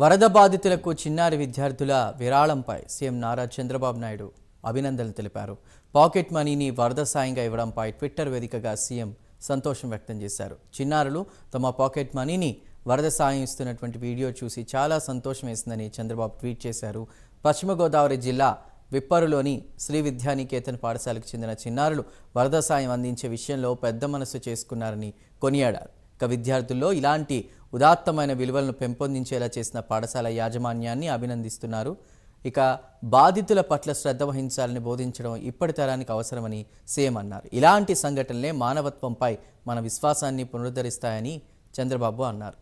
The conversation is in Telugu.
వరద బాధితులకు చిన్నారి విద్యార్థుల విరాళంపై సీఎం నారా చంద్రబాబు నాయుడు అభినందనలు తెలిపారు. పాకెట్ మనీని వరద సాయంగా ఇవ్వడంపై ట్విట్టర్ వేదికగా సీఎం సంతోషం వ్యక్తం చేశారు. చిన్నారులు తమ పాకెట్ మనీని వరద సాయం ఇస్తున్నటువంటి వీడియో చూసి చాలా సంతోషం వేసిందని చంద్రబాబు ట్వీట్ చేశారు. పశ్చిమ గోదావరి జిల్లా విప్పరులోని శ్రీ విద్యానికేతన్ పాఠశాలకు చెందిన చిన్నారులు వరద సాయం అందించే విషయంలో పెద్ద మనసు చేసుకున్నారని కొనియాడారు. విద్యార్థుల్లో ఇలాంటి ఉదాత్తమైన విలువలను పెంపొందించేలా చేసిన పాఠశాల యాజమాన్యాన్ని అభినందిస్తున్నారు. బాధితుల పట్ల శ్రద్ధ వహించాలని బోధించడం ఇప్పటి తరానికి అవసరమని సీఎం అన్నారు. ఇలాంటి సంఘటనలే మానవత్వంపై మన విశ్వాసాన్ని పునరుద్ధరిస్తాయని చంద్రబాబు అన్నారు.